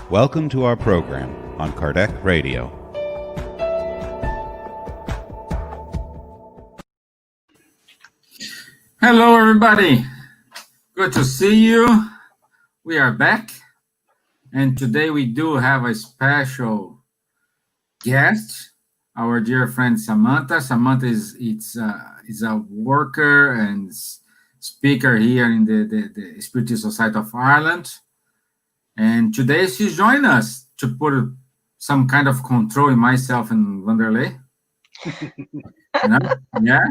Welcome to our program on Kardec Radio. Hello, everybody. Good to see you. We are back, and today we do have a special guest, our dear friend Samantha. Samantha is a worker and speaker here in the Spiriteers Society of Ireland. And today she's joining us to put some kind of control in myself and Wanderlei. Yeah,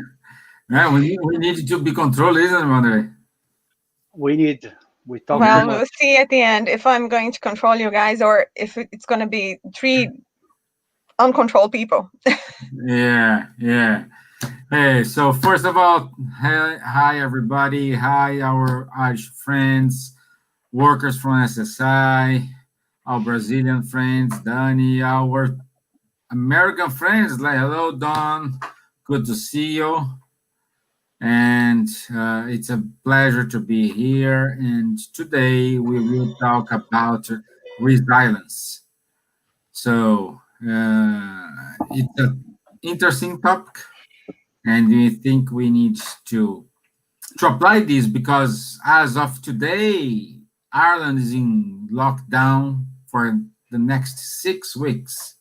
we need to be controlled, isn't it, Wanderlei? We talk well, we'll see at the end if I'm going to control you guys or if it's going to be 3 uncontrolled people. Yeah. Hey, so first of all, hi everybody. Hi, our Irish friends, workers from SSI, our Brazilian friends, Dani, our American friends, like hello, Don. Good to see you. And it's a pleasure to be here. And today we will talk about resilience. So it's an interesting topic, and we think we need to apply this because as of today, Ireland is in lockdown for the next 6 weeks.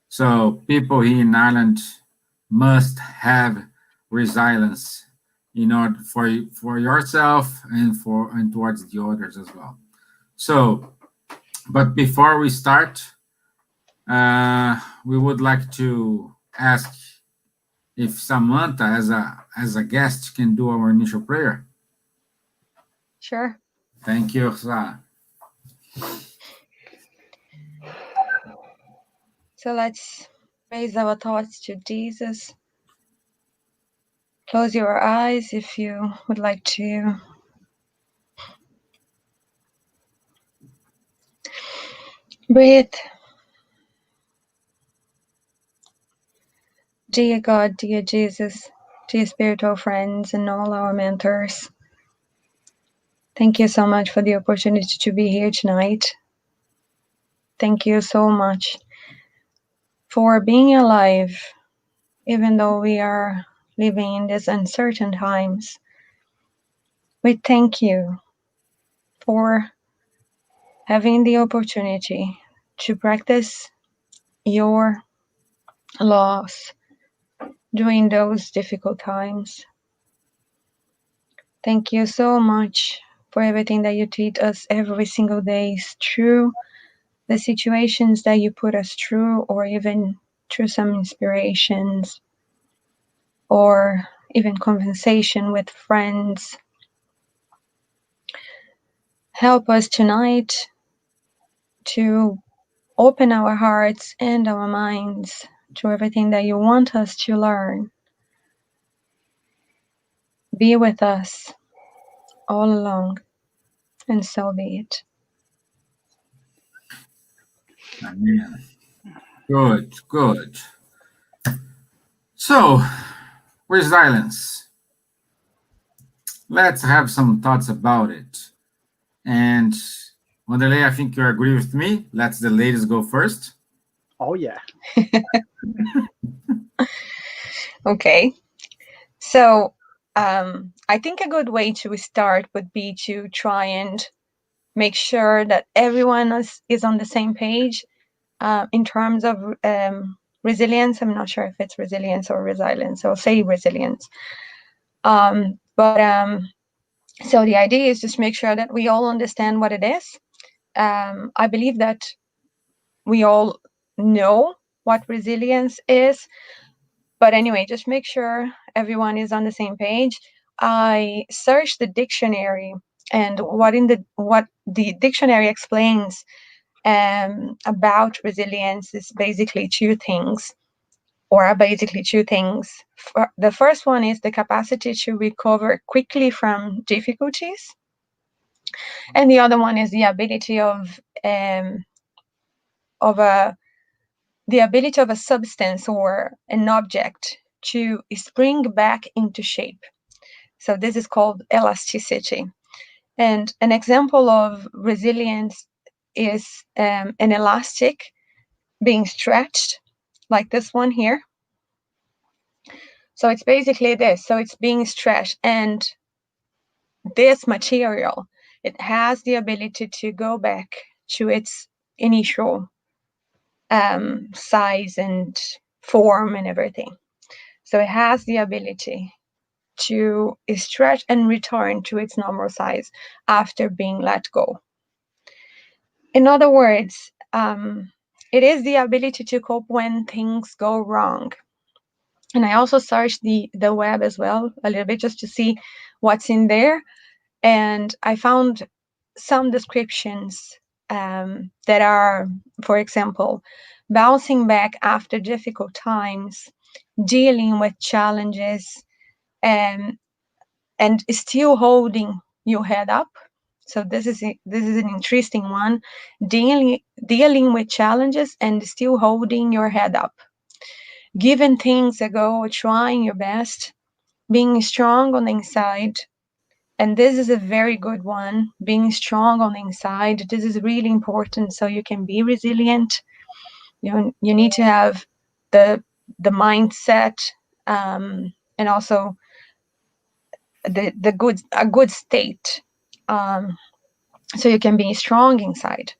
So people here in Ireland must have resilience in order for yourself and towards the others as well. So, but before we start, we would like to ask if Samantha, as a guest, can do our initial prayer. Sure. Thank you, Sa. So let's raise our thoughts to Jesus. Close your eyes if you would like to. Breathe. Dear God, dear Jesus, dear spiritual friends and all our mentors, thank you so much for the opportunity to be here tonight. Thank you so much for being alive, even though we are living in these uncertain times. We thank you for having the opportunity to practice your laws during those difficult times. Thank you so much for everything that you teach us every single day through the situations that you put us through, or even through some inspirations, or even conversation with friends. Help us tonight to open our hearts and our minds to everything that you want us to learn. Be with us all along, and so be it. Amen. Good. So, resilience. Let's have some thoughts about it. And Wanderlei, I think you agree with me. Let's the ladies go first. Oh, yeah. Okay. So, I think a good way to start would be to try and make sure that everyone is on the same page in terms of resilience. I'm not sure if it's resilience or resilience. I'll say resilience. So the idea is just make sure that we all understand what it is. I believe that we all know what resilience is. But anyway, just make sure everyone is on the same page. I searched the dictionary, and what the dictionary explains about resilience is basically two things. The first one is the capacity to recover quickly from difficulties, and the other one is the ability of a substance or an object to spring back into shape. So this is called elasticity. And an example of resilience is an elastic being stretched, like this one here. So it's basically this. So it's being stretched, and this material, it has the ability to go back to its initial size and form and everything. So it has the ability to stretch and return to its normal size after being let go. In other words, it is the ability to cope when things go wrong. And I also searched the web as well a little bit just to see what's in there. And I found some descriptions that are, for example, bouncing back after difficult times, dealing with challenges, and still holding your head up. So this is an interesting one. Dealing with challenges and still holding your head up. Giving things a go, trying your best, being strong on the inside. And this is a very good one, being strong on the inside. This is really important so you can be resilient. You need to have the mindset, and also a good state, so you can be strong inside.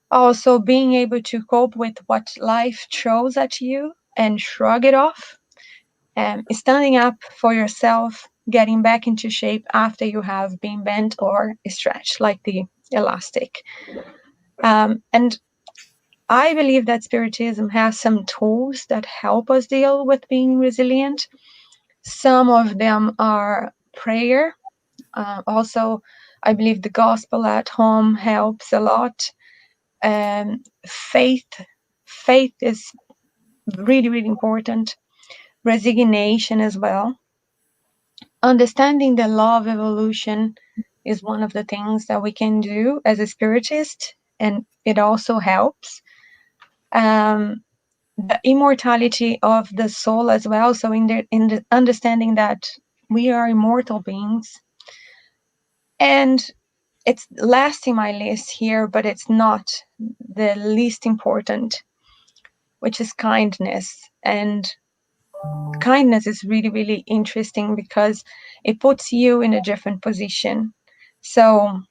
Also, being able to cope with what life throws at you and shrug it off, and standing up for yourself, getting back into shape after you have been bent or stretched, like the elastic. And I believe that Spiritism has some tools that help us deal with being resilient. Some of them are prayer. Also, I believe the gospel at home helps a lot. Faith is really, really important. Resignation as well. Understanding the law of evolution is one of the things that we can do as a spiritist, and it also helps. The immortality of the soul as well. So in the understanding that we are immortal beings. And it's last in my list here, but it's not the least important, which is kindness. And kindness is really, really interesting because it puts you in a different position. So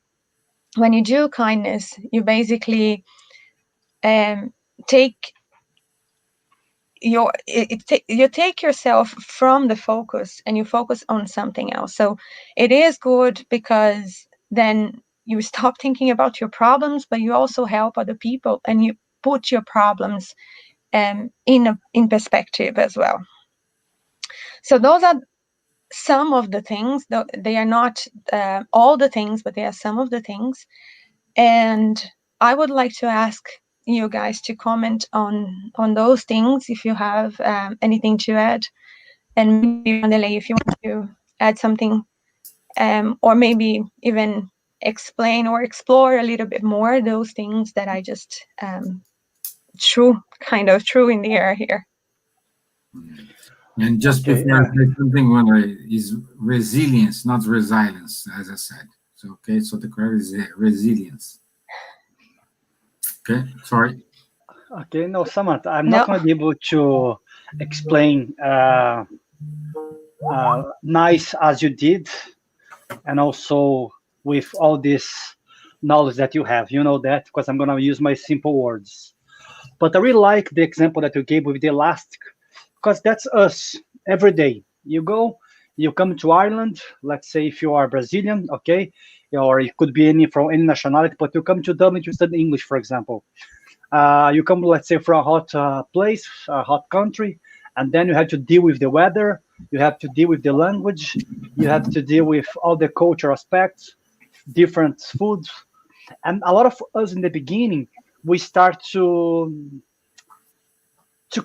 when you do kindness, you basically take you take yourself from the focus and you focus on something else. So it is good because then you stop thinking about your problems, but you also help other people and you put your problems in perspective as well. So those are some of the things. They are not all the things, but they are some of the things. And I would like to ask you guys to comment on those things if you have anything to add. And maybe Wanderlei, if you want to add something, or maybe even explain or explore a little bit more those things that I just threw in the air here. And just before I say something, Wanderlei, is resilience, not resilience, as I said. So okay, so the correct is resilience. Okay, sorry. Okay, no, Samantha, I'm not going to be able to explain nice as you did, and also with all this knowledge that you have. You know that, because I'm going to use my simple words. But I really like the example that you gave with the elastic, because that's us every day. You come to Ireland, let's say if you are Brazilian, okay, or it could be from any nationality, but you come to Dublin to study English, for example. You come, let's say, from a hot place, a hot country, and then you have to deal with the weather, you have to deal with the language, you have to deal with all the cultural aspects, different foods. And a lot of us in the beginning, we start to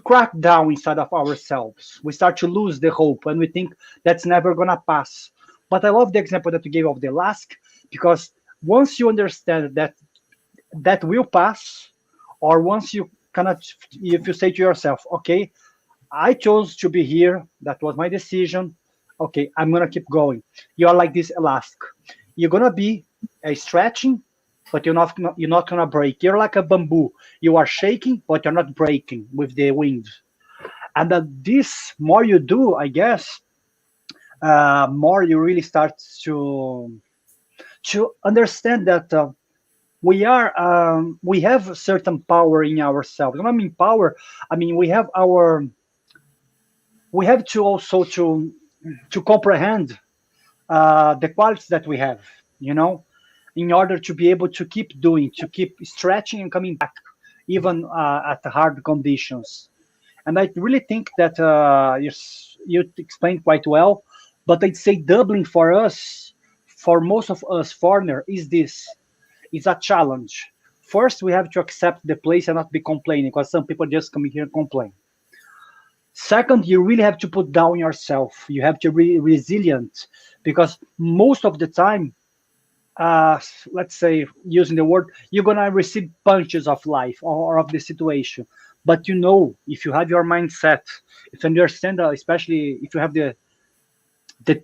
crack down inside of ourselves. We start to lose the hope, and we think that's never gonna pass. But I love the example that you gave of the Lask, because once you understand that will pass, or once you if you say to yourself, okay, I chose to be here, that was my decision, Okay, I'm gonna keep going. You are like this elastic. You're gonna be stretching, but you're not gonna break. You're like a bamboo. You are shaking, but you're not breaking with the wind. And that this more you do, I guess, more you really start to understand that we have certain power in ourselves. When I mean power, I mean we have to also to comprehend the qualities that we have, you know, in order to be able to keep doing, to keep stretching and coming back, even at the hard conditions. And I really think that you explained quite well, but I'd say doubling for us, for most of us foreigner, is this. It's a challenge. First, we have to accept the place and not be complaining, because some people just come here and complain. Second, you really have to put down yourself. You have to be resilient, because most of the time, let's say, using the word, you're gonna receive punches of life or of the situation. But you know, if you have your mindset, if you understand, especially if you have the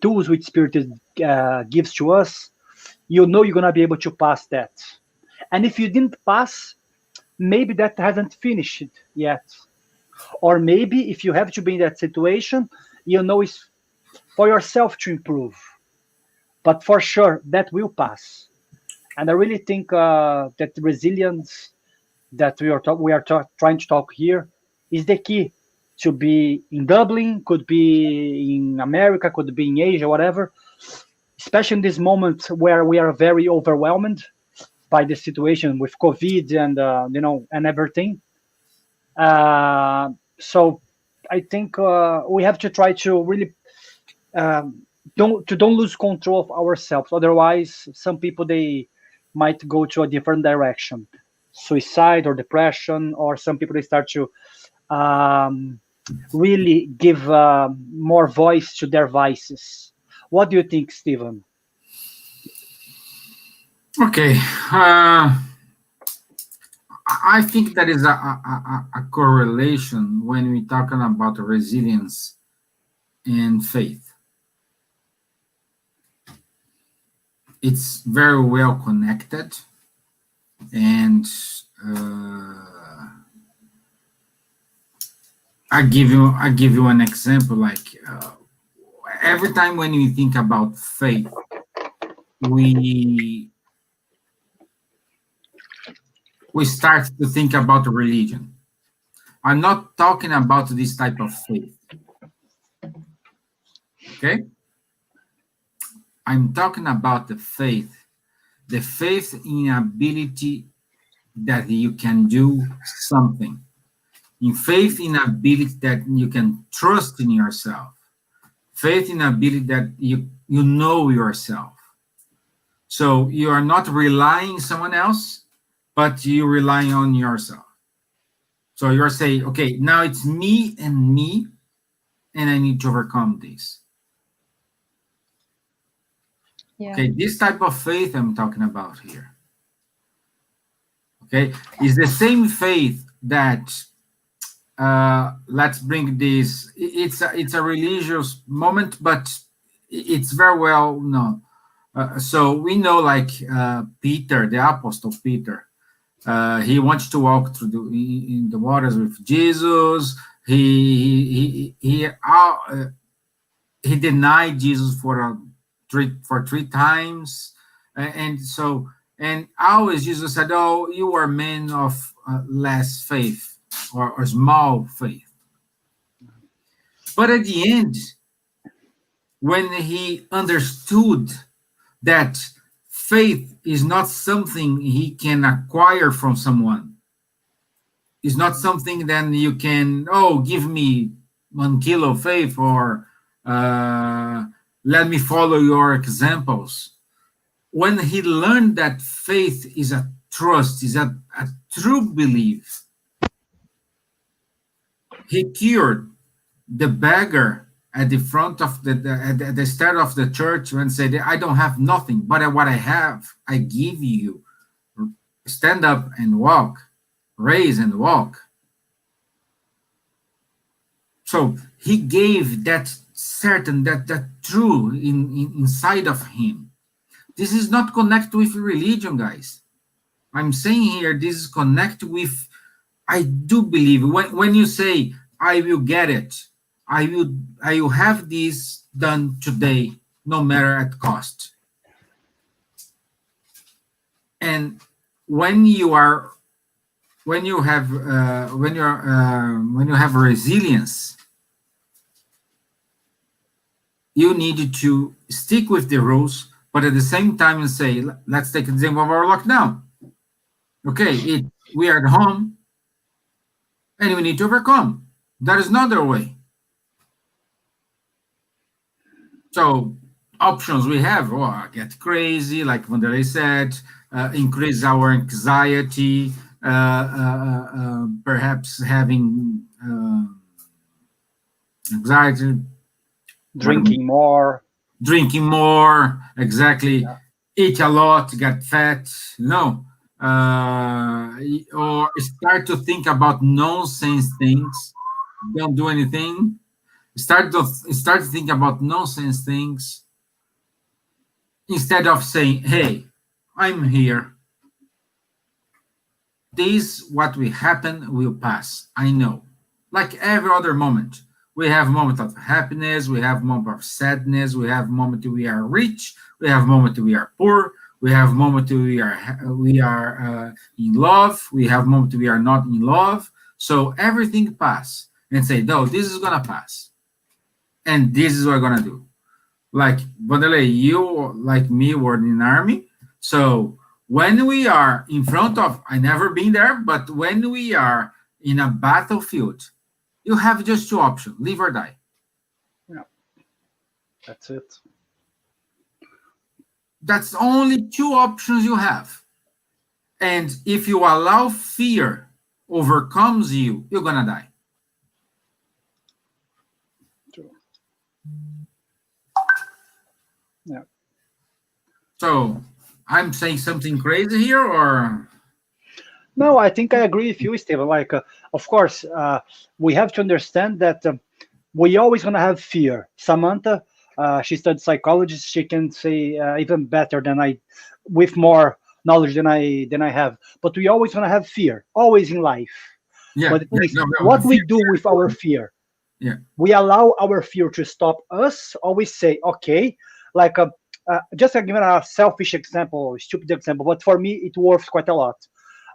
tools which Spirit gives to us, you know you're gonna be able to pass that. And if you didn't pass, maybe that hasn't finished yet. Or maybe if you have to be in that situation, you know it's for yourself to improve. But for sure, that will pass. And I really think that resilience that trying to talk here is the key to be in Dublin, could be in America, could be in Asia, whatever. Especially in this moment where we are very overwhelmed by the situation with COVID and and everything. So I think we have to try to really don't lose control of ourselves. Otherwise, some people they might go to a different direction, suicide or depression, or some people they start to um, really give more voice to their vices. What do you think, Stephen? Okay. I think that is a correlation when we're talking about resilience and faith. It's very well connected, and I give you an example. Like every time when we think about faith, we start to think about religion. I'm not talking about this type of faith. Okay? I'm talking about the faith in ability that you can do something, in faith in ability that you can trust in yourself, faith in ability that you know yourself. So you are not relying on someone else, but you relying on yourself. So you're saying, okay, now it's me, and I need to overcome this. Yeah. Okay, this type of faith I'm talking about here. Okay, is the same faith that let's bring this. It's a religious moment, but it's very well known. So we know, like Peter, the apostle Peter. He wants to walk through in the waters with Jesus. He denied Jesus for three times, and so and always Jesus said, "Oh, you are men of less faith or small faith." But at the end, when he understood that faith is not something he can acquire from someone, it's not something then you can, oh, give me 1 kilo of faith, or let me follow your examples. When he learned that faith is a trust, is a true belief, he cured the beggar at the front of at the start of the church and said, I don't have nothing, but what I have, I give you. Stand up and walk, raise and walk. So he gave that certain that true inside of him. This is not connect with religion, guys. I'm saying here, this is connect with, I do believe, when you say, I will get it, I will have this done today, no matter at cost. And when you have resilience, you need to stick with the rules, but at the same time and say, let's take an example of our lockdown. Okay, we are at home and we need to overcome. There is no other way. So options we have, get crazy, like Vanderlei said, increase our anxiety, perhaps having anxiety, Drinking more. Exactly. Yeah. Eat a lot, get fat. No, or start to think about nonsense things. Don't do anything. Start to think about nonsense things instead of saying, "Hey, I'm here. This what will happen will pass. I know." Like every other moment, we have moment of happiness, we have moment of sadness, we have moment we are rich, we have moment we are poor, we have moment we are in love, we have moment we are not in love. So everything pass and say, no, this is gonna pass, and this is what we're gonna do. Like Vanderlei, you like me were in army, so when we are in front of, I never been there, but when we are in a battlefield, you have just two options: live or die. Yeah, that's it. That's only two options you have. And if you allow fear overcomes you, you're gonna die. True. Yeah. So I'm saying something crazy here, or No, I think I agree with you, Stephen. Like, of course, we have to understand that we always gonna have fear. Samantha, she studied psychology. She can say even better than I, with more knowledge than I have. But we always gonna have fear, always in life. yeah, But the thing is, no, what the we fear, do with our fear, yeah, we allow our fear to stop us, or we say, okay, like just to give a selfish example, stupid example, but for me it works quite a lot.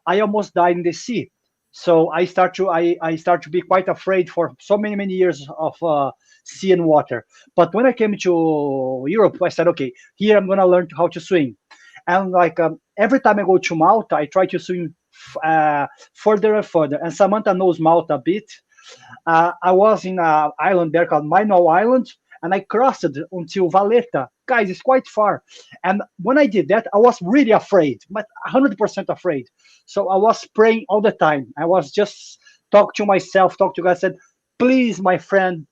I almost died in the sea. So I start to be quite afraid for so many years of sea and water. But when I came to Europe, I said, okay, here I'm gonna learn how to swim. And like every time I go to Malta, I try to swim further and further. And Samantha knows Malta a bit. I was in an island there called Minot Island, and I crossed it until Valletta. Guys, it's quite far. And when I did that, I was really afraid, but 100% afraid. So I was praying all the time. I was just talk to myself, talk to God, said, please, my friend,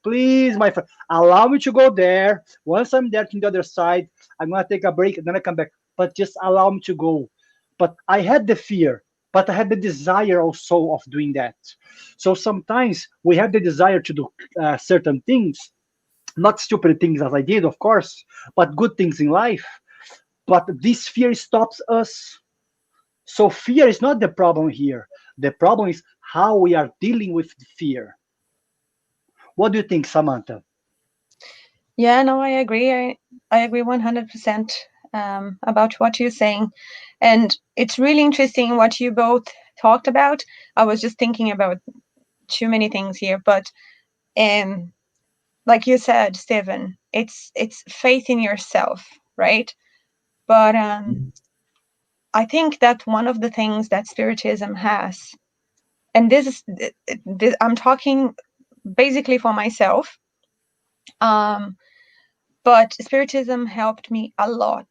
allow me to go there. Once I'm there to the other side, I'm going to take a break and then I come back. But just allow me to go. But I had the fear, but I had the desire also of doing that. So sometimes we have the desire to do certain things, not stupid things as I did, of course, but good things in life. But this fear stops us. So fear is not the problem here. The problem is how we are dealing with fear. What do you think, Samantha? Yeah, no, I agree. I agree 100% about what you're saying. And it's really interesting what you both talked about. I was just thinking about too many things here, but like you said, Stephen, it's faith in yourself, right? But I think that one of the things that Spiritism has, and I'm talking basically for myself, but Spiritism helped me a lot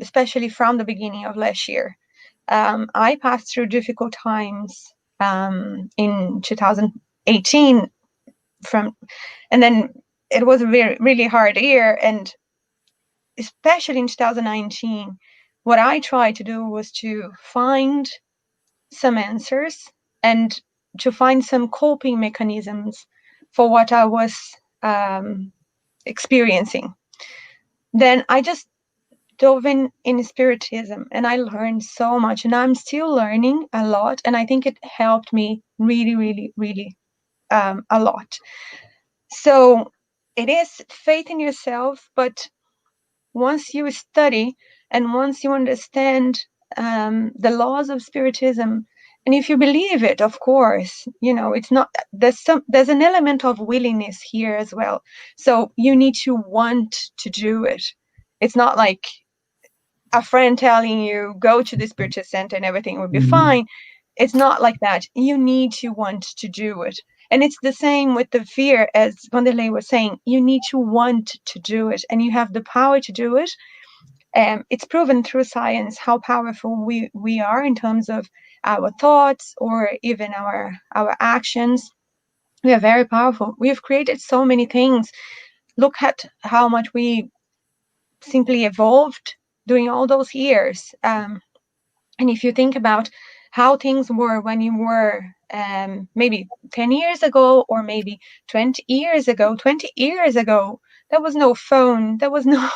especially from the beginning of last year. I passed through difficult times in 2018 and then it was a really hard year, and especially in 2019, what I tried to do was to find some answers and to find some coping mechanisms for what I was experiencing. Then I just dove in Spiritism, and I learned so much, and I'm still learning a lot, and I think it helped me really, really, really a lot. So it is faith in yourself, but once you study and once you understand the laws of Spiritism, and if you believe it, of course, it's not, there's an element of willingness here as well. So you need to want to do it. It's not like a friend telling you go to the Spiritist center and everything will be fine. It's not like that. You need to want to do it. And it's the same with the fear, as Vanderlei was saying. You need to want to do it, and you have the power to do it. It's proven through science how powerful we are in terms of our thoughts or even our actions. We are very powerful. We have created so many things. Look at how much we simply evolved during all those years. And if you think about how things were when you were maybe 10 years ago or maybe 20 years ago, there was no phone. There was no,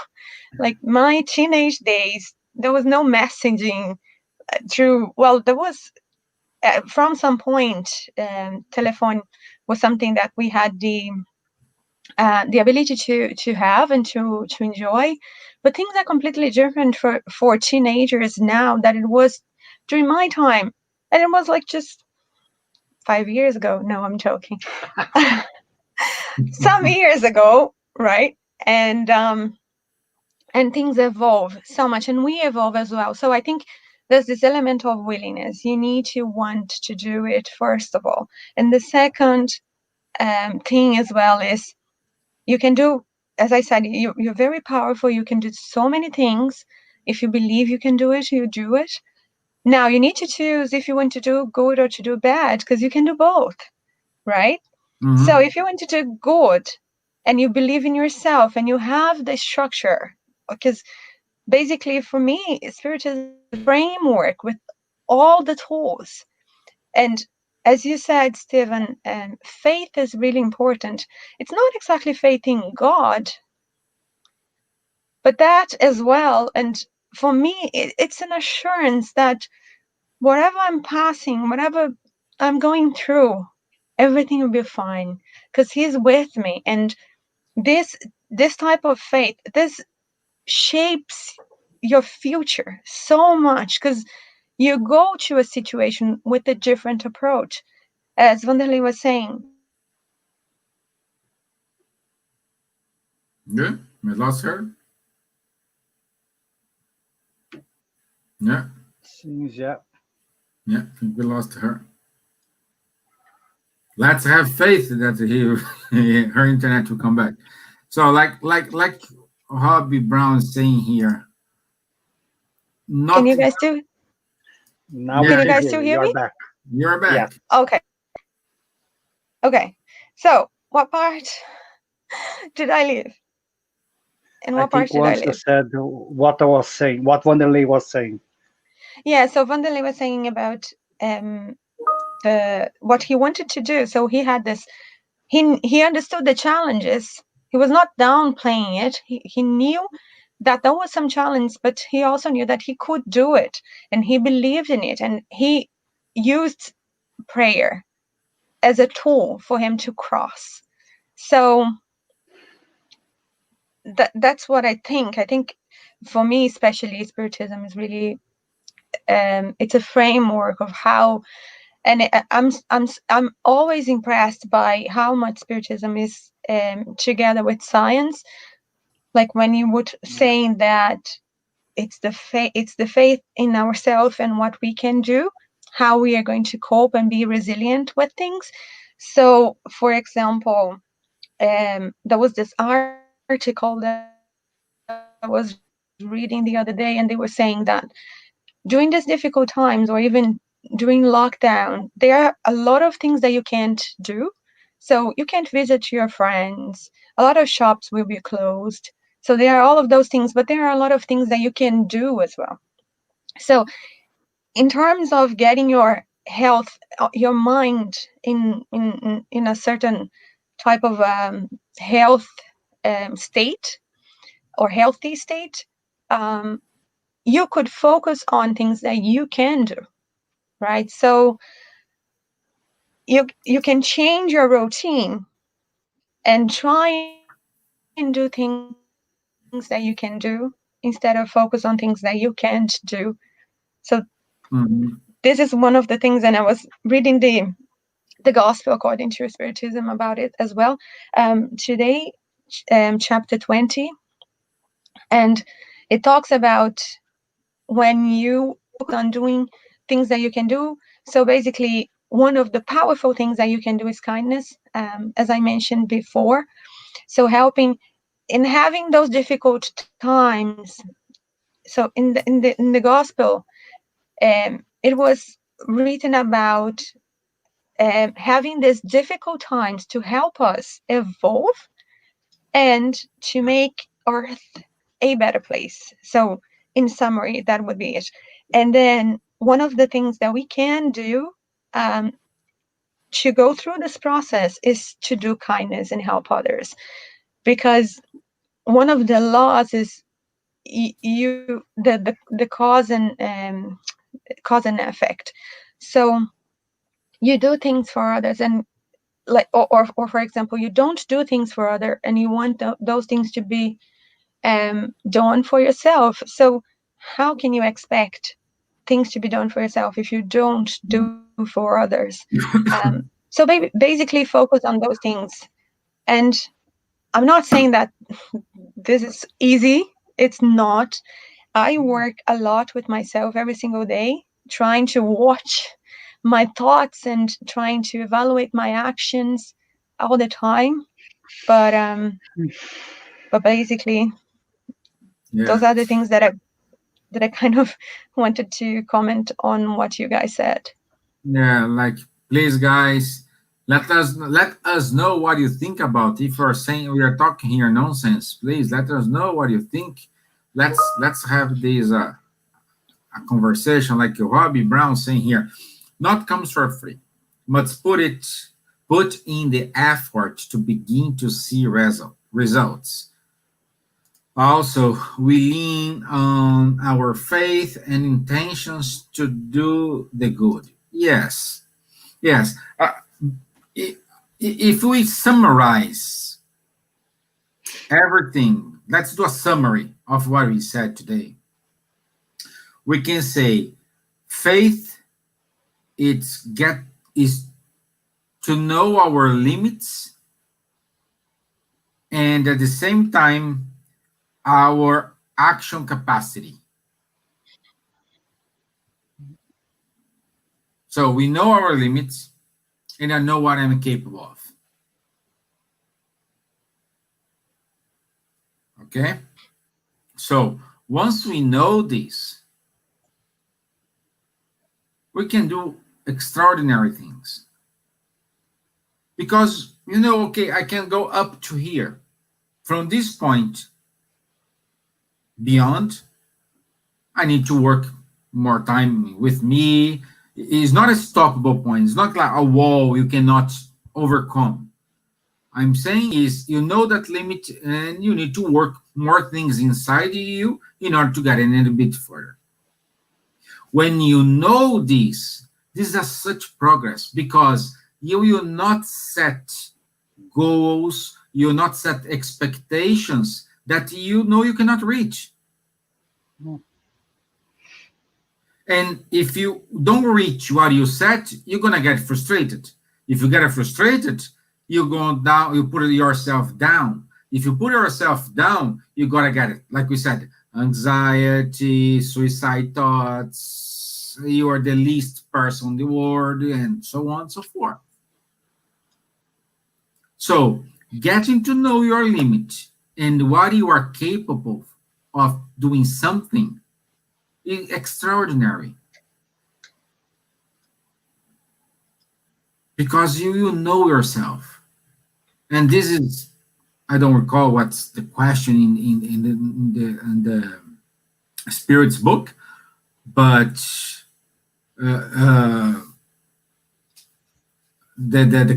like my teenage days, there was no messaging through, well, there was from some point, telephone was something that we had the ability to have and to enjoy, but things are completely different for teenagers now that it was during my time, and it was like just 5 years ago. No, I'm joking. Some years ago, right? And things evolve so much, and we evolve as well. So I think there's this element of willingness. You need to want to do it, first of all, and the second thing as well is you can do, as I said, you're very powerful. You can do so many things. If you believe you can do it, you do it. Now you need to choose if you want to do good or to do bad, because you can do both, right? So if you want to do good and you believe in yourself and you have the structure, because basically for me, Spiritism is a framework with all the tools. And as you said, Stephen, faith is really important. It's not exactly faith in God, but that as well. And for me, it's an assurance that whatever I'm passing, whatever I'm going through, everything will be fine because He's with me. And this type of faith, this shapes your future so much because you go to a situation with a different approach. As Vanderlei was saying. Yeah, we lost her. Yeah. Seems, yeah. Yeah, I think we lost her. Let's have faith that her internet will come back. So like Hobby Brown saying here. Can you guys do? Now can you guys still hear me? Back. You're back. Yeah. Okay. So what part did I leave? And what part did I leave? You said what I was saying, what Vanderlei was saying. Yeah, so Vanderlei was saying about what he wanted to do. So he had this, he understood the challenges. He was not downplaying it. He knew that there was some challenge, but he also knew that he could do it, and he believed in it, and he used prayer as a tool for him to cross. So that's what I think. I think for me, especially, Spiritism is really it's a framework of how, and I'm always impressed by how much Spiritism is together with science. Like when you would saying that it's the faith in ourselves and what we can do, how we are going to cope and be resilient with things. So, for example, there was this article that I was reading the other day, and they were saying that during these difficult times, or even during lockdown, there are a lot of things that you can't do. So you can't visit your friends. A lot of shops will be closed. So there are all of those things, but there are a lot of things that you can do as well. So in terms of getting your health, your mind in a certain type of health state or healthy state, you could focus on things that you can do, right? So you can change your routine and try and do things that you can do instead of focus on things that you can't do. So Mm-hmm. this is one of the things, and I was reading the gospel according to Spiritism about it as well today, chapter 20, and it talks about when you focus on doing things that you can do. So basically, one of the powerful things that you can do is kindness, as I mentioned before. So helping in having those difficult times. So in the gospel, it was written about having these difficult times to help us evolve and to make Earth a better place. So in summary, that would be it. And then one of the things that we can do to go through this process is to do kindness and help others, because one of the laws is the cause and effect. So you do things for others, and like or for example, you don't do things for other and you want those things to be done for yourself. So how can you expect things to be done for yourself if you don't do for others? So basically focus on those things. And I'm not saying that this is easy. It's not. I work a lot with myself every single day, trying to watch my thoughts and trying to evaluate my actions all the time. But basically, those are the things that I kind of wanted to comment on what you guys said. Yeah, like, please, guys, let us know what you think about. If you're saying we are talking here nonsense, please let us know what you think. Let's have this a conversation, like Robbie Brown saying here. Not comes for free, but put in the effort to begin to see results. Also, we lean on our faith and intentions to do the good. Yes, yes. If we summarize everything, let's do a summary of what we said today. We can say faith is to know our limits, and at the same time our action capacity. So we know our limits, and I know what I'm capable of. Okay? So once we know this, we can do extraordinary things. Because, okay, I can go up to here. From this point beyond, I need to work more time with me. It's not a stoppable point. It's not like a wall you cannot overcome. I'm saying is, that limit, and you need to work more things inside you in order to get a little bit further. When you know this is such progress, because you will not set goals, you will not set expectations that you cannot reach. And if you don't reach what you set, you're going to get frustrated. If you get frustrated, you put yourself down. If you put yourself down, you got to get it. Like we said, anxiety, suicide thoughts, you are the least person in the world, and so on and so forth. So getting to know your limit and what you are capable of doing something is extraordinary. Because you know yourself. And this is, I don't recall what's the question in the Spirit's book, but the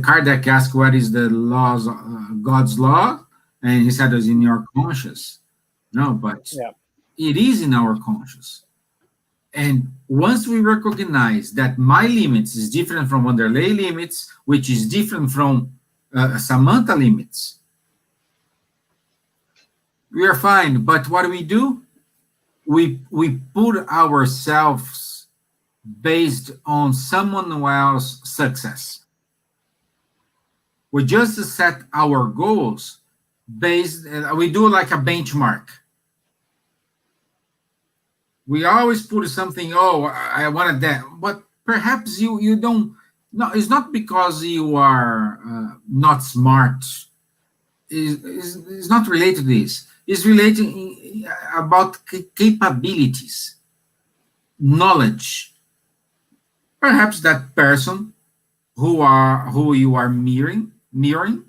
Kardec asked what is the laws, God's law, And he said it's in your conscious. No, but Yeah. it is in our conscious. And once we recognize that my limits is different from Wanderlei limits, which is different from Samantha limits, we are fine. But what do? We put ourselves based on someone else's success. We just set our goals based, we do like a benchmark. We always put something, oh, I wanted that. But perhaps you don't, no, it's not because you are not smart. It's not related to this. It's related about capabilities, knowledge. Perhaps that person who you are mirroring,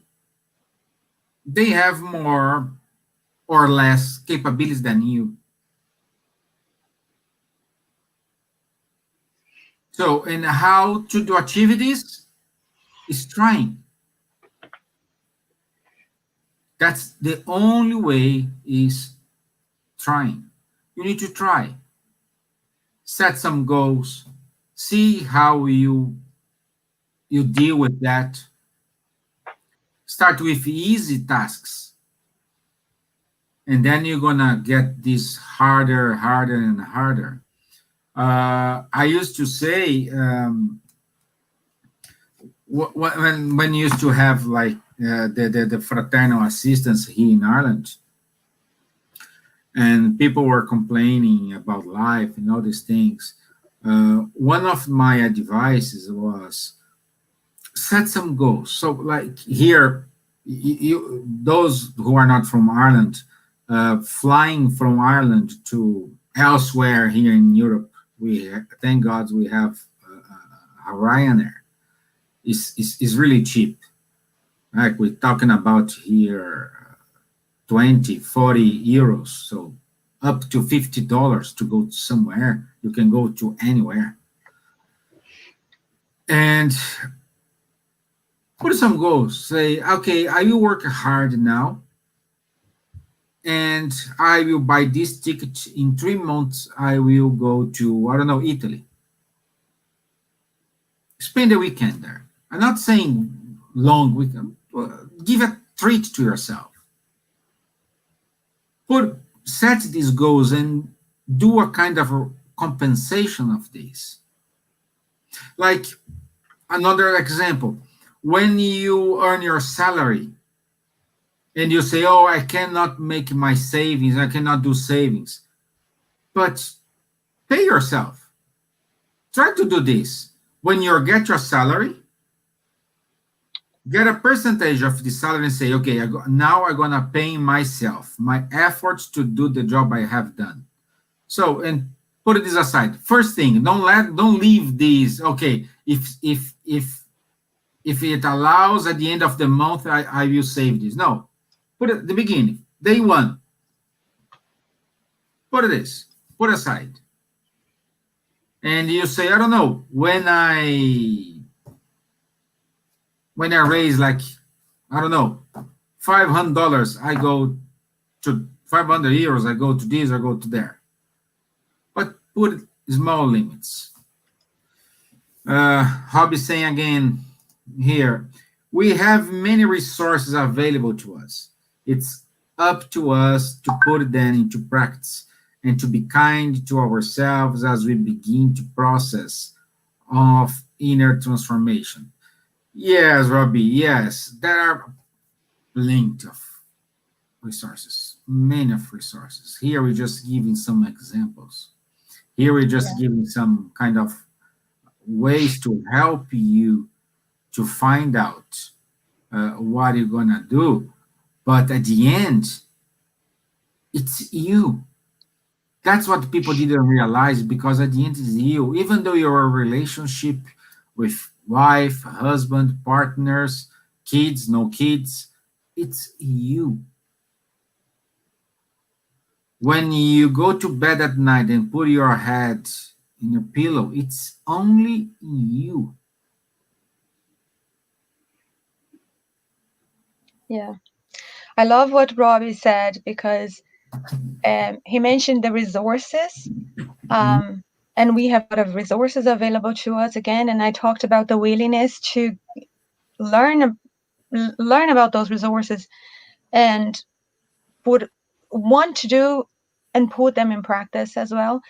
they have more or less capabilities than you. So, and how to achieve this is trying. That's the only way is trying. You need to try. Set some goals. See how you deal with that. Start with easy tasks. And then you're gonna get this harder and harder. I used to say when you used to have like the fraternal assistance here in Ireland, and people were complaining about life and all these things. One of my advices was set some goals. So, like here, those who are not from Ireland, flying from Ireland to elsewhere here in Europe, thank God we have Ryanair. Is really cheap. Like we're talking about here 20, 40 euros. So up to $50 to go somewhere. You can go to anywhere. And put some goals. Say, okay, I will work hard now. And I will buy this ticket in 3 months. I will go to, I don't know, Italy. Spend a weekend there. I'm not saying long weekend. Give a treat to yourself. Set these goals and do a kind of a compensation of this. Like another example, when you earn your salary and you say, oh, I cannot make my savings, I cannot do savings, but pay yourself. Try to do this. When you get your salary, get a percentage of the salary and say, okay, now I'm going to pay myself, my efforts to do the job I have done. So, and put this aside. First thing, don't leave these, okay, if it allows at the end of the month, I will save this. No, put it at the beginning, day one. Put this, put aside. And you say, I don't know, when I raise like, I don't know, $500, I go to 500 euros, I go to this, I go to there. But put small limits. Hobby saying again here, we have many resources available to us. It's up to us to put them into practice and to be kind to ourselves as we begin to process of inner transformation. Yes, Robbie, yes, there are plenty of resources, many of resources. Here we're just giving some examples. Here we're just giving some kind of ways to help you to find out what you're gonna do. But at the end, it's you. That's what people didn't realize, because at the end it's you. Even though you're a relationship with wife, husband, partners, kids, no kids, it's you. When you go to bed at night and put your head in your pillow, it's only you. Yeah. I love what Robbie said, because he mentioned the resources, and we have a lot of resources available to us again. And I talked about the willingness to learn about those resources and want to do and put them in practice as well.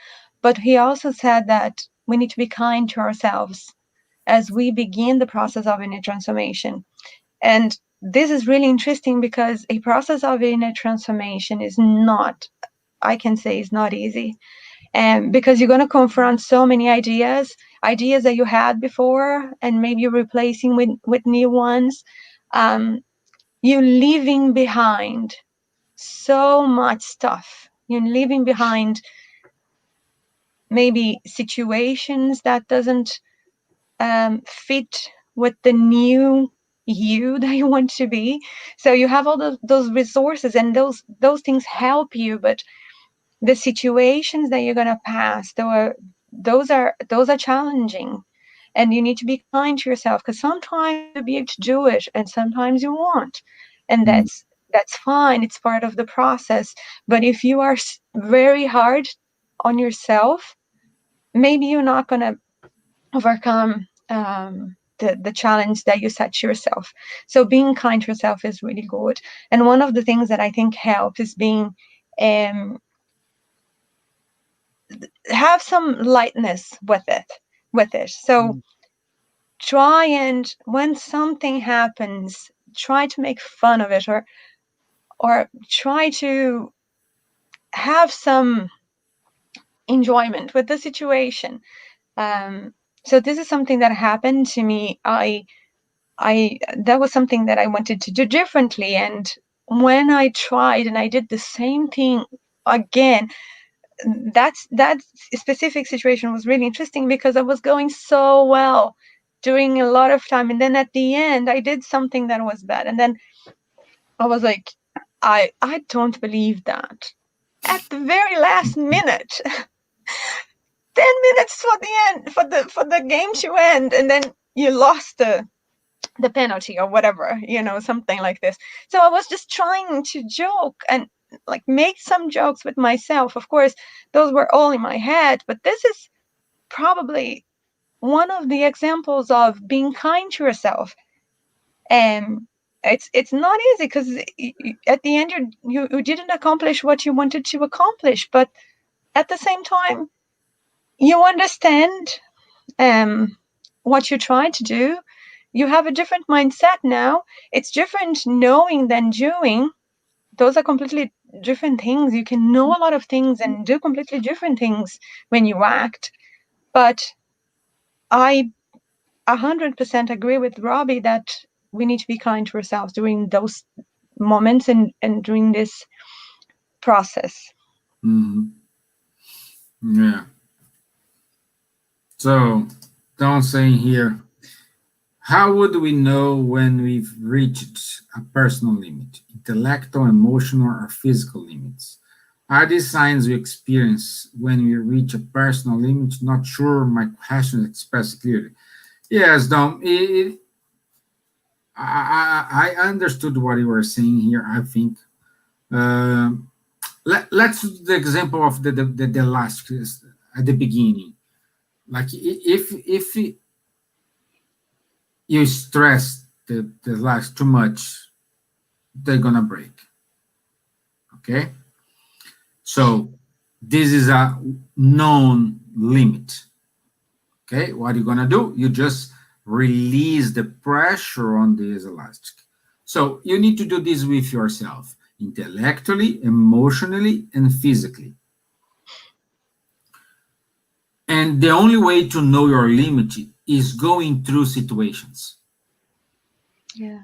But he also said that we need to be kind to ourselves as we begin the process of inner transformation. And this is really interesting, because a process of inner transformation is not, I can say, is not easy. And because you're going to confront so many ideas that you had before, and maybe you're replacing with new ones. You're leaving behind so much stuff. You're leaving behind maybe situations that doesn't fit with the new you that you want to be. So you have all those resources, and those things help you, but the situations that you're gonna pass, those are challenging, and you need to be kind to yourself, because sometimes you'll be able to do it, and sometimes you won't, and that's fine. It's part of the process. But if you are very hard on yourself, maybe you're not gonna overcome the challenge that you set to yourself. So being kind to yourself is really good. And one of the things that I think helps is being have some lightness with it. So try, and when something happens, try to make fun of it, or try to have some enjoyment with the situation. So this is something that happened to me. That was something that I wanted to do differently, and when I tried and I did the same thing again, that specific situation was really interesting, because I was going so well during a lot of time, and then at the end I did something that was bad, and then I was like, I don't believe that. At the very last minute, 10 minutes for the end, for the game to end, and then you lost the penalty or whatever, something like this. So I was just trying to joke and like make some jokes with myself. Of course, those were all in my head, but this is probably one of the examples of being kind to yourself. And it's not easy, because at the end you didn't accomplish what you wanted to accomplish, but at the same time you understand what you're trying to do. You have a different mindset now. It's different knowing than doing. Those are completely different things. You can know a lot of things and do completely different things when you act. But I 100% agree with Robbie that we need to be kind to ourselves during those moments and during this process. Yeah. So, Don saying here, how would we know when we've reached a personal limit, intellectual, emotional, or physical limits? Are these signs we experience when we reach a personal limit? Not sure my question is expressed clearly. Yes, Dom, I understood what you were saying here, I think. Let's do the example of the last, at the beginning. Like, if you stress the last too much, they're gonna break. Okay? So this is a known limit. Okay, what you're gonna do? You just release the pressure on this elastic. So you need to do this with yourself, intellectually, emotionally, and physically. And the only way to know your limit is going through situations. Yeah.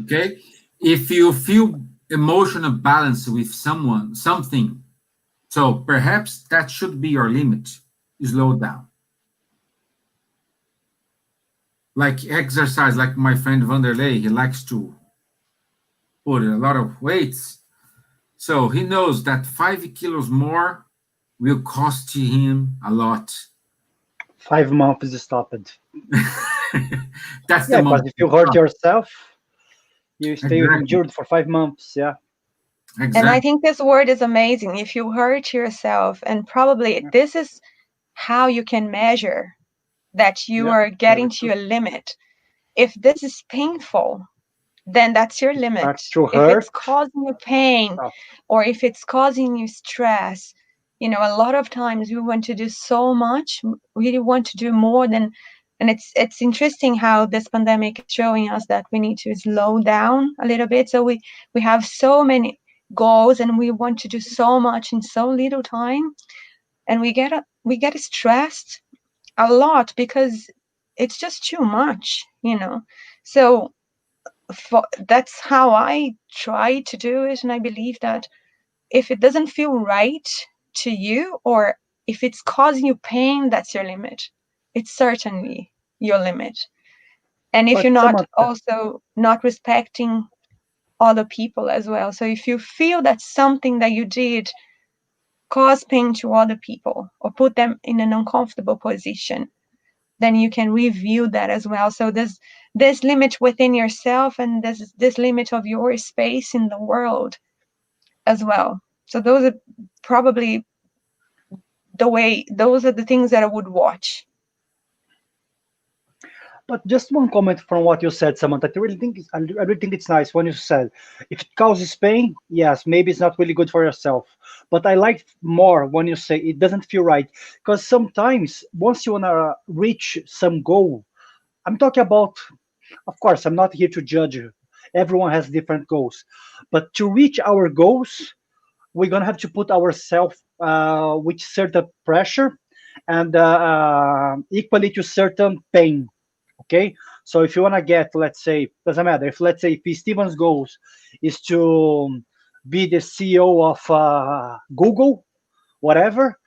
Okay? If you feel emotional balance with someone, something, so perhaps that should be your limit. You slow down. Like exercise, like my friend Vanderlei, he likes to put a lot of weights. So he knows that 5 kilos more will cost him a lot. 5 months stopped. That's Yeah, the because moment. if you hurt yourself, You stay Exactly. injured for 5 months. Yeah. Exactly. And I think this word is amazing. If you hurt yourself, and probably this is how you can measure that you Yeah, are getting very to true. your limit. If this is painful, then that's your limit. Start to If it's hurt. causing you pain Oh, or if it's causing you stress, a lot of times we want to do so much, we want to do more than, and it's interesting how this pandemic is showing us that we need to slow down a little bit. So we have so many goals and we want to do so much in so little time, and we get stressed a lot because it's just too much. So that's how I try to do it, and I believe that if it doesn't feel right to you or if it's causing you pain, that's your limit. It's certainly your limit. And if you're but not Samantha, also not respecting other people as well, so if you feel that something that you did caused pain to other people or put them in an uncomfortable position, then you can review that as well. So there's this limit within yourself and there's this limit of your space in the world as well. So those are probably those are the things that I would watch. but just one comment from what you said, Samantha. I really think it's nice when you said if it causes pain, yes, maybe it's not really good for yourself. But I like more when you say it doesn't feel right, because sometimes once you wanna reach some goal, I'm talking about. Of course, I'm not here to judge you. Everyone has different goals, but to reach our goals, we're gonna have to put ourselves with certain pressure and equally to certain pain. Okay, so if you want to get, let's say, doesn't matter, if let's say if Steven's goals is to be the CEO of Google, whatever,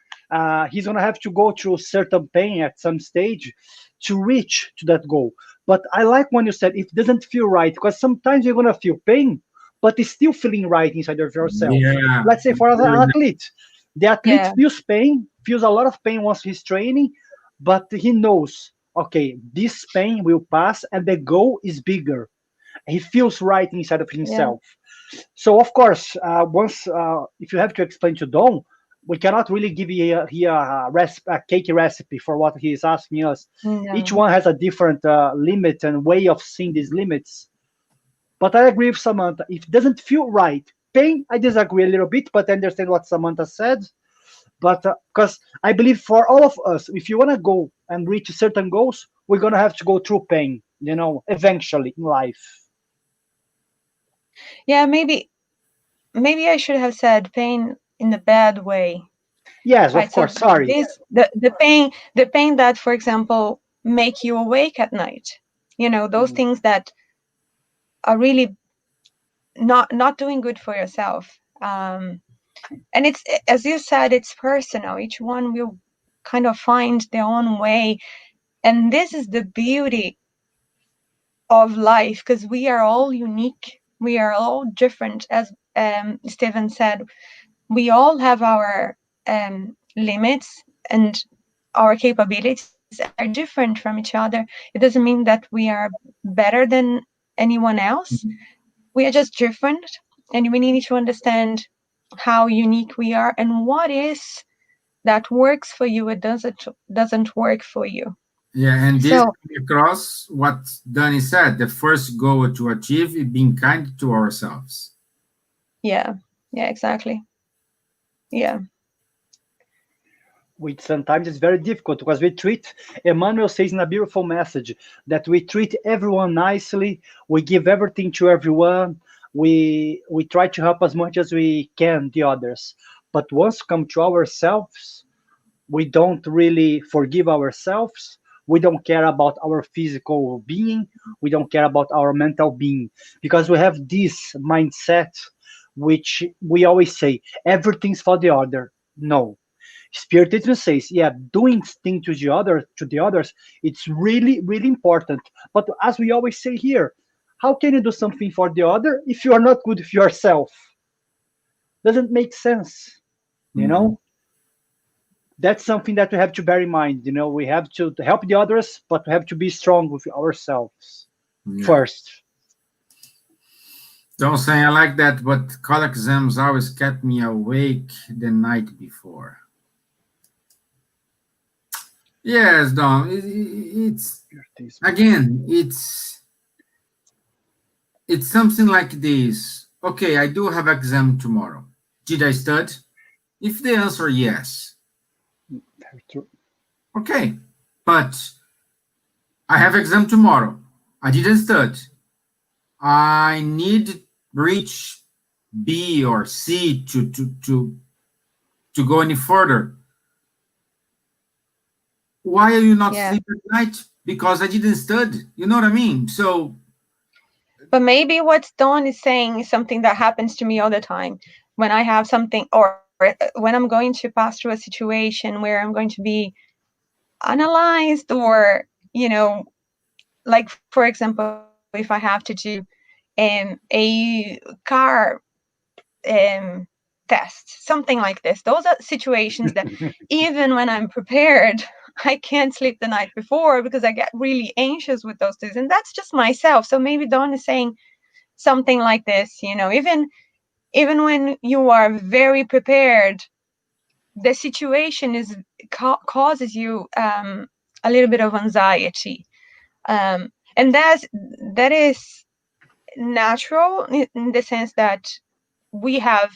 he's gonna have to go through certain pain at some stage to reach to that goal. But I like when you said it doesn't feel right, because sometimes you're gonna feel pain but it's still feeling right inside of yourself. Yeah. Let's say for an athlete, the athlete Yeah, feels pain, feels a lot of pain once he's training, but he knows, okay, this pain will pass and the goal is bigger. He feels right inside of yeah, himself. So of course, once if you have to explain to Don, we cannot really give you here a cake recipe for what he is asking us. Each no. one has a different limit and way of seeing these limits. But I agree with Samantha. If it doesn't feel right, pain, I disagree a little bit, but I understand what Samantha said. But because I believe for all of us, if you want to go and reach certain goals, we're going to have to go through pain, eventually in life. Yeah, maybe I should have said pain in a bad way, Yes, of right? So course. Sorry. the pain that, for example, make you awake at night. Those Mm. things that are really not doing good for yourself. And it's, as you said, it's personal. Each one will kind of find their own way, and this is the beauty of life, because we are all unique, we are all different, as Stephen said. We all have our limits and our capabilities, and we are different from each other. It doesn't mean that we are better than anyone else. We are just different, and we need to understand how unique we are and what is that works for you, it doesn't work for you. Yeah, and this So across what Danny said, the first goal to achieve is being kind to ourselves. yeah, exactly. Yeah, Which sometimes is very difficult because we treat, Emmanuel says in a beautiful message that we treat everyone nicely, we give everything to everyone, we try to help as much as we can the others. But once come to ourselves, we don't really forgive ourselves. We don't care about our physical being. We don't care about our mental being because we have this mindset, which we always say everything's for the other. No, Spiritism says, yeah, doing things to the others, it's really, really important. But as we always say here, how can you do something for the other if you are not good for yourself? Doesn't make sense, you Mhm. know? That's something that we have to bear in mind. We have to help the others, but we have to be strong with ourselves Yeah. first. Don't say I like that, but college exams always kept me awake the night before. Yes, Don. It's again, it's something like this. Okay, I do have exam tomorrow. Did I study? If the answer yes, okay. But I have exam tomorrow. I didn't study. I need reach B or C to go any further. Why are you not Yeah. sleeping at night? Because I didn't study. You know what I mean? So, But maybe what Dawn is saying is something that happens to me all the time when I have something, or when I'm going to pass through a situation where I'm going to be analyzed, or, like, for example, if I have to do a car test, something like this. Those are situations that even when I'm prepared, I can't sleep the night before because I get really anxious with those things. And that's just myself. So maybe Dawn is saying something like this, even when you are very prepared, the situation causes you a little bit of anxiety. And that is natural in the sense that we have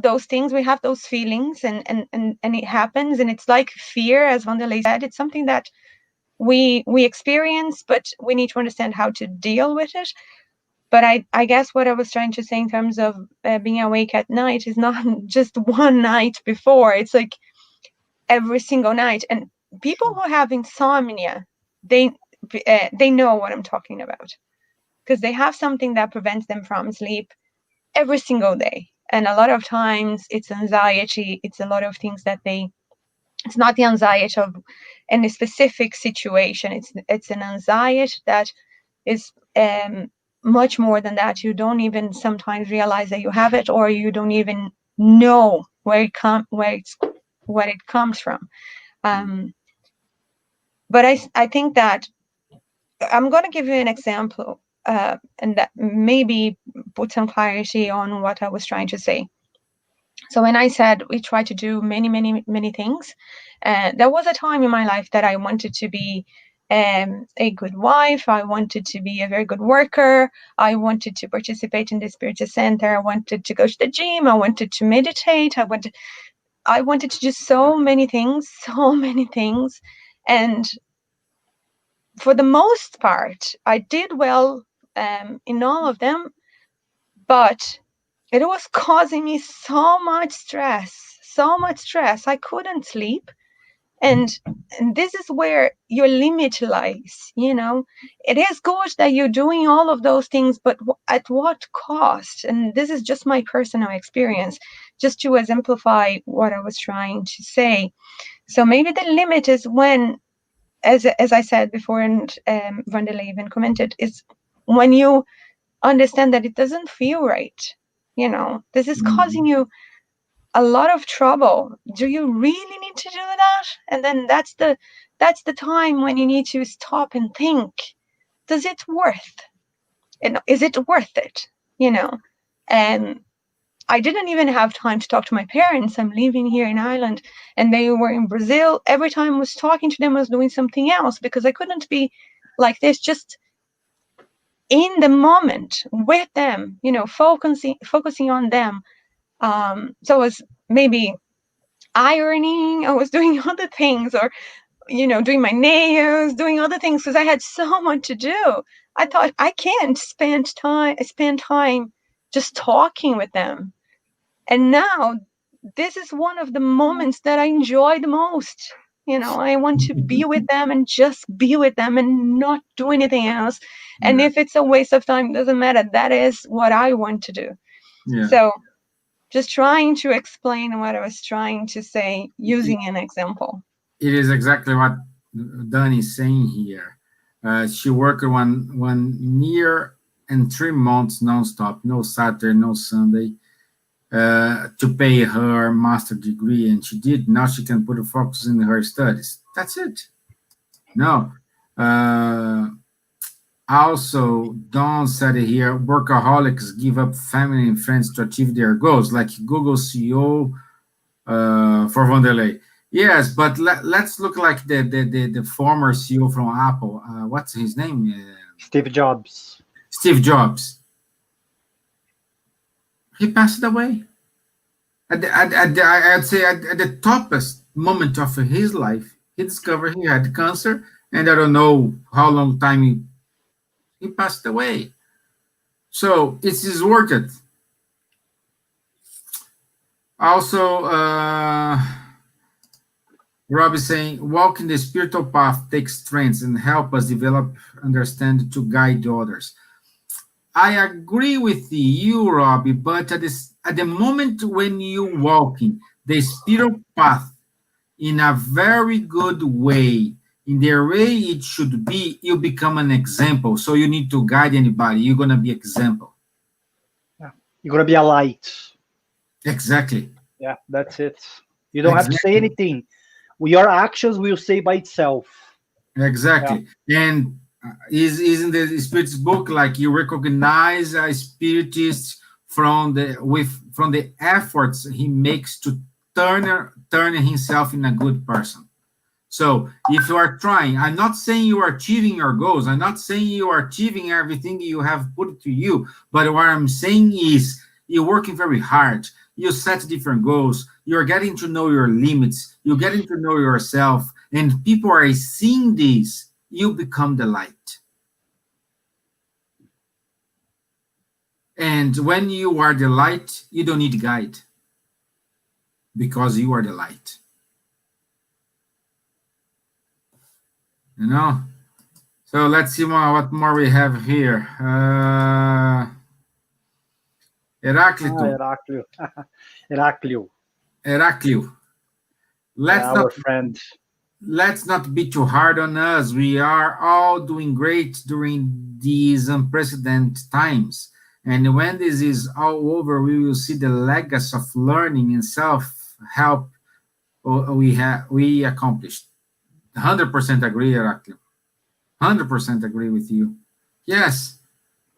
those things, we have those feelings, and it happens, and it's like fear, as Wanderlei said. It's something that we experience, but we need to understand how to deal with it. But I guess what I was trying to say in terms of being awake at night is not just one night before. It's like every single night. And people who have insomnia, they know what I'm talking about, because they have something that prevents them from sleep every single day. And a lot of times it's anxiety. It's a lot of things that it's not the anxiety of any specific situation. It's an anxiety that is much more than that. You don't even sometimes realize that you have it, or you don't even know where it comes from. But I think that I'm going to give you an example, and that maybe put some clarity on what I was trying to say. So when I said we try to do many, many, many things, there was a time in my life that I wanted to be a good wife. I wanted to be a very good worker. I wanted to participate in the Spiriteers Center. I wanted to go to the gym. I wanted to meditate. I wanted to do so many things, And for the most part, I did well in all of them, but it was causing me so much stress. I couldn't sleep. And this is where your limit lies. It is good that you're doing all of those things, but at what cost? And this is just my personal experience, just to exemplify what I was trying to say. So maybe the limit is when, as I said before, and Wanderlei even commented, is when you understand that it doesn't feel right. This is causing you a lot of trouble. Do you really need to do that? And then that's the time when you need to stop and think, is it worth it? And I didn't even have time to talk to my parents. I'm living here in Ireland, and they were in Brazil. Every time I was talking to them, I was doing something else, because I couldn't be like this, just in the moment with them, focusing on them. So I was maybe ironing, I was doing other things, or doing my nails, doing other things, because I had so much to do. I thought, I can't spend time just talking with them. And now this is one of the moments that I enjoy the most. I want to be with them and just be with them and not do anything else. And if it's a waste of time, doesn't matter. That is what I want to do. yeah. So just trying to explain what I was trying to say using an example. It is exactly what Dani is saying here. She worked one year and 3 months nonstop, no Saturday, no Sunday, to pay her master degree, and she did. Now she can put a focus in her studies. That's it. No, Also, Don said it here, workaholics give up family and friends to achieve their goals, like Google CEO for Vanderlei. Yes, but let's look like the former CEO from Apple. What's his name? Steve Jobs. Steve Jobs. He passed away. I'd say at the toppest moment of his life, he discovered he had cancer, and I don't know how long time he passed away. So it's worth it. Also, Rob is saying, walking the spiritual path takes strength and help us develop, understand to guide others. I agree with you, Robbie, but at the moment when you walking the spiritual path in a very good way, in the way it should be, you become an example. So you need to guide anybody. You're gonna be example. Yeah. You're gonna be a light. Exactly. Yeah, that's it. You don't have to say anything. Your actions will say by itself. Exactly. Yeah. And is in the spirit's book, like you recognize a spiritist from the efforts he makes to turn himself in a good person. So if you are trying, I'm not saying you are achieving your goals, I'm not saying you are achieving everything you have put to you, but what I'm saying is you're working very hard, you set different goals, you're getting to know your limits, you're getting to know yourself, and people are seeing this. You become the light. And when you are the light, you don't need guide, because you are the light. You know? So let's see what more we have here. Heraclio. Heraclio. Our friend. Let's not be too hard on us. We are all doing great during these unprecedented times. And when this is all over, we will see the legacy of learning and self-help we accomplished. 100% agree, Heraclio. 100% agree with you. Yes,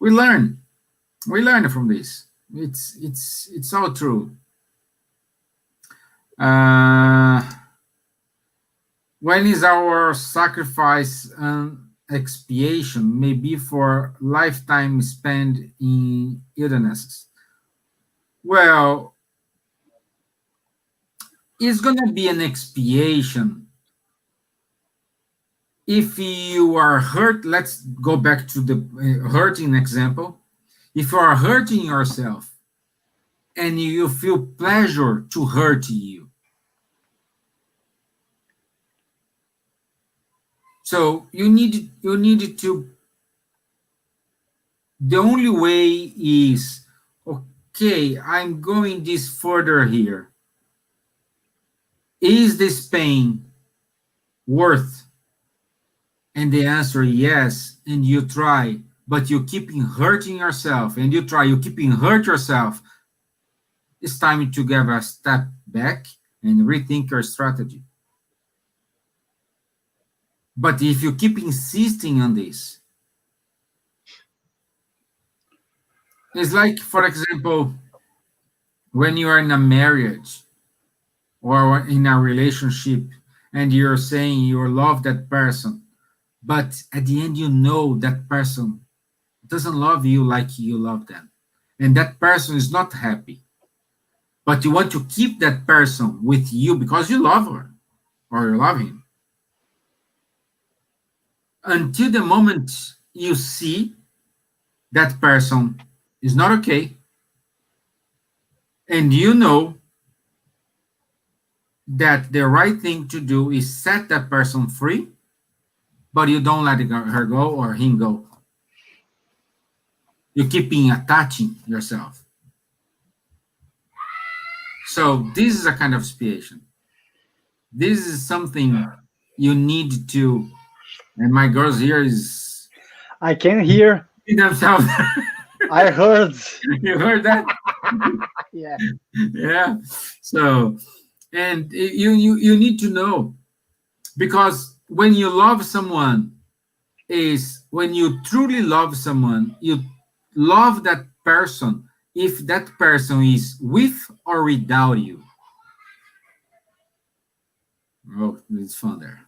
we learn. We learn from this. It's all true. When is our sacrifice and expiation? Maybe for lifetime spent in illnesses. Well, it's gonna be an expiation if you are hurt. Let's go back to the hurting example. If you are hurting yourself and you feel pleasure to hurt you, so you need to, the only way is, okay, I'm going this further here. Is this pain worth? And the answer yes, and you try, but you keep hurting yourself, and you try, you keep hurt yourself. It's time to give a step back and rethink your strategy. But if you keep insisting on this, it's like, for example, when you are in a marriage or in a relationship and you're saying you love that person, but at the end you know that person doesn't love you like you love them, and that person is not happy, but you want to keep that person with you because you love her or you love him, until the moment you see that person is not okay, and you know that the right thing to do is set that person free, but you don't let her go or him go. You keep attaching yourself. So this is a kind of expiation. This is something you need to, and my girls here is, I can hear themselves. I heard. You heard that? Yeah. Yeah. So, and you need to know, because when you love someone, is when you truly love someone, you love that person if that person is with or without you. Oh, it's fun there.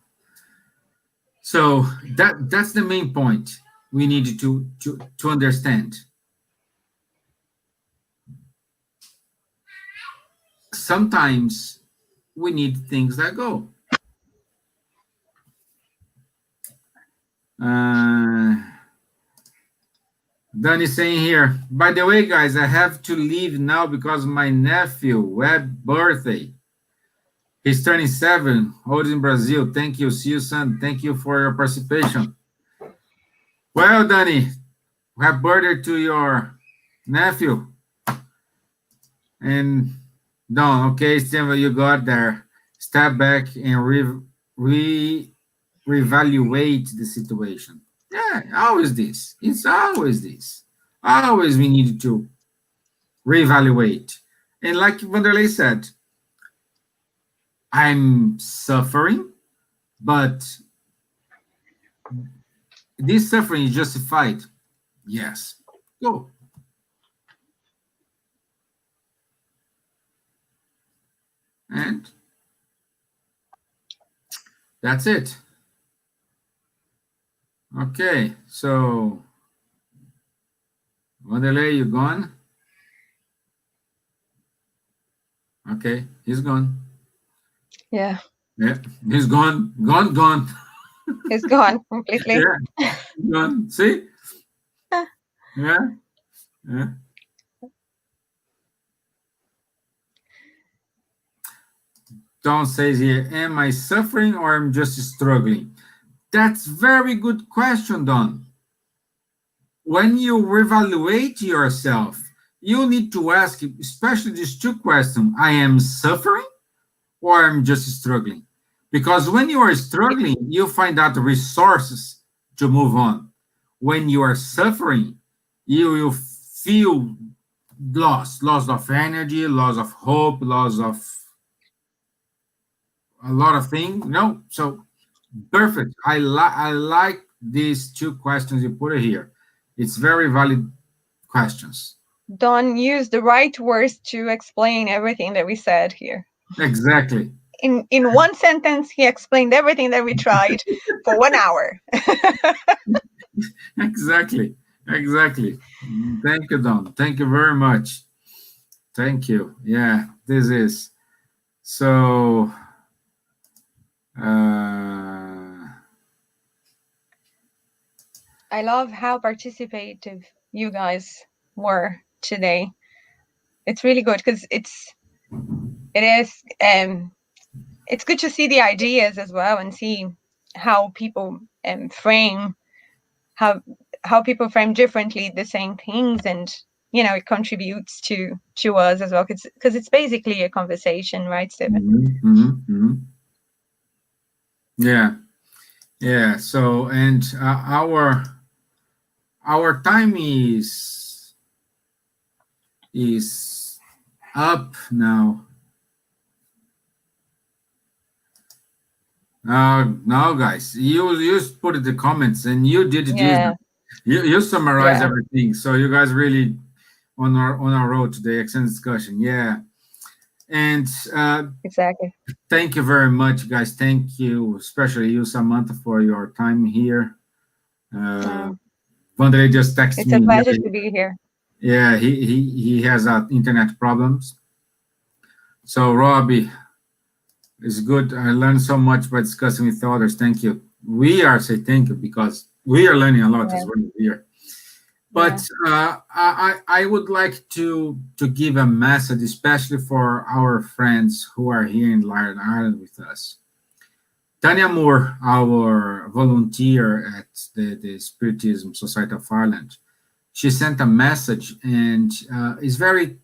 So that's the main point we need to understand. Sometimes we need things that go. Danny saying here, by the way, guys, I have to leave now because my nephew, Web birthday. He's turning 7, old in Brazil. Thank you. See you, son. Thank you for your participation. Well, Danny, happy birthday to your nephew. And Don, okay, Steve, you got there. Step back and reevaluate the situation. Yeah, always this. It's always this. Always we need to reevaluate. And like Vanderlei said, I'm suffering, but this suffering is justified. Yes. Go. And that's it. Okay, so Vanderlei, you gone? Okay, he's gone. Yeah. Yeah, he's gone. Gone. He's gone completely. Yeah, gone. See? Yeah. Don says here, am I suffering or am just struggling? That's very good question, Don. When you reevaluate yourself, you need to ask, especially these two questions, I am suffering or I'm just struggling? Because when you are struggling, you find out the resources to move on. When you are suffering, you will feel loss of energy, loss of hope, loss of a lot of things. No, so perfect. I like these two questions you put here. It's very valid questions. Don used the right words to explain everything that we said here. Exactly. In one sentence, he explained everything that we tried for 1 hour. Exactly. Thank you, Don. Thank you very much. Thank you. Yeah, this is so. I love how participative you guys were today. It's really good because it's good to see the ideas as well and see how people frame how people frame differently the same things, and it contributes to us as well because it's basically a conversation, right, Stephen? Yeah. So, and our time is up now. No, guys, you just put the comments and you did it. Yeah. You summarized everything. So you guys really on our road today. Excellent discussion. Yeah. And exactly. Thank you very much, guys. Thank you, especially you, Samantha, for your time here. Vanderlei just texted me. It's a pleasure to be here. Yeah, he has internet problems. So Robbie, it's good. I learned so much by discussing with others. Thank you. We are saying thank you because we are learning a lot as well here. But I would like to give a message, especially for our friends who are here in Ireland with us. Tanya Moore, our volunteer at the Spiritism Society of Ireland, she sent a message, and it's very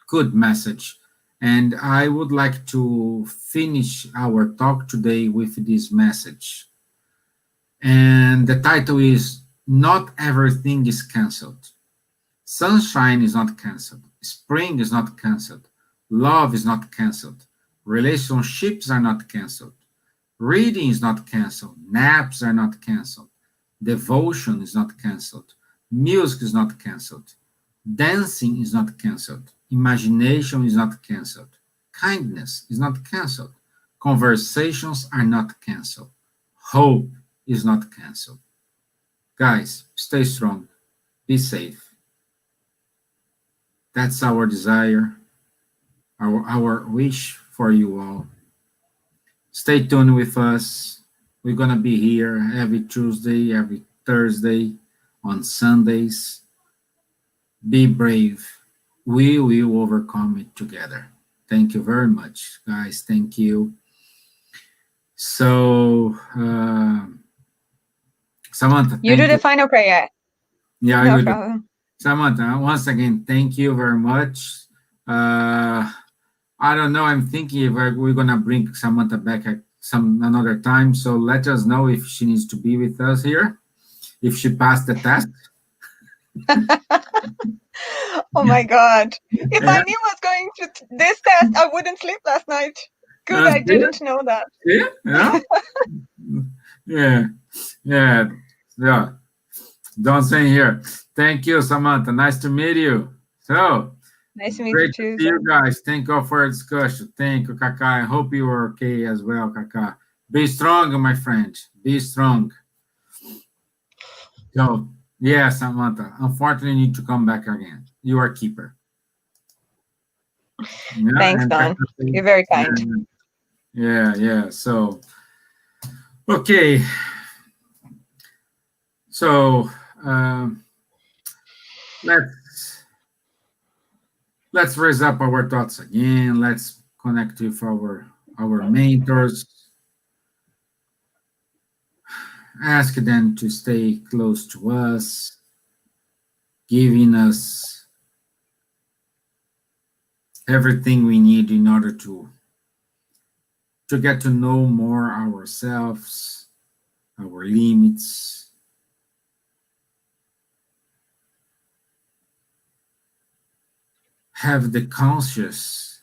good message. And I would like to finish our talk today with this message. And the title is, Not Everything is Cancelled. Sunshine is not cancelled. Spring is not cancelled. Love is not cancelled. Relationships are not cancelled. Reading is not cancelled. Naps are not cancelled. Devotion is not canceled. Music is not canceled. Dancing is not canceled. Imagination is not canceled. Kindness is not canceled. Conversations are not canceled. Hope is not canceled. Guys, stay strong. Be safe. That's our desire, our wish for you all. Stay tuned with us. We're going to be here every Tuesday, every Thursday, on Sundays. Be brave. We will overcome it together. Thank you very much, guys. Thank you. So, Samantha. You do the final prayer. Yeah, no I will. problem. Samantha, once again, thank you very much. I don't know. I'm thinking if we're gonna bring Samantha back at another time. So let us know if she needs to be with us here, if she passed the test. Oh my God! If I knew I was going to this test, I wouldn't sleep last night. Good, I didn't know that. Yeah. Don't say here. Thank you, Samantha. Nice to meet you. So. Nice to meet Great you too. To see you guys. Thank you for the discussion. Thank you, Kaka. I hope you are okay as well, Kaka. Be strong, my friend. Be strong. So, yeah, Samantha. Unfortunately, you need to come back again. You are keeper. Yeah, thanks, Don. You're very kind. Yeah. So, okay. So, let's raise up our thoughts again. Let's connect with our mentors. Ask them to stay close to us, giving us everything we need in order to get to know more ourselves, our limits. Have the conscience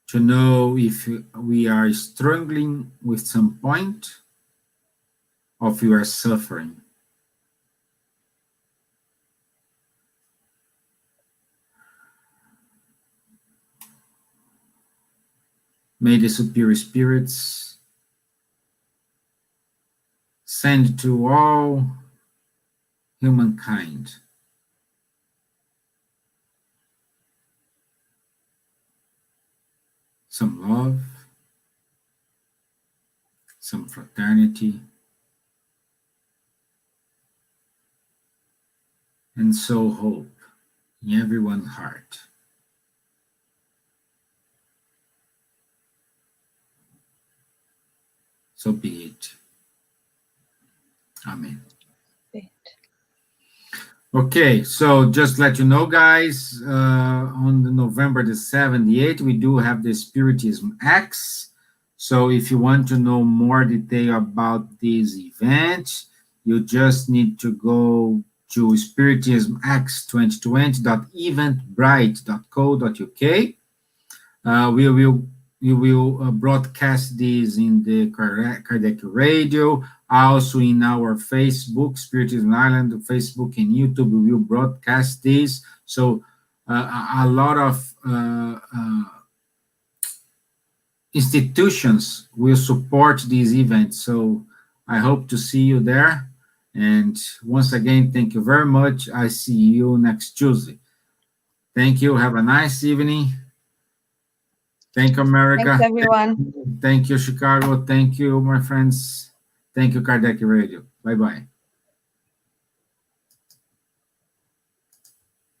to know if we are struggling with some point or if we are suffering. May the superior spirits send to all humankind some love, some fraternity, and sow hope in everyone's heart. So be it. Amen. Okay, so just let you know, guys, on the November the 7th, the 8th, we do have the Spiritism X. So if you want to know more detail about this event, you just need to go to spiritismx2020.eventbrite.co.uk. We will broadcast this in the Kardec Radio, also in our Facebook, Spiritism Island, Facebook and YouTube. We will broadcast this. So a lot of institutions will support these events. So I hope to see you there. And once again, thank you very much. I see you next Tuesday. Thank you. Have a nice evening. Thank you, America. Thanks, everyone. Thank you, Chicago. Thank you, my friends. Thank you, Kardec Radio. Bye-bye.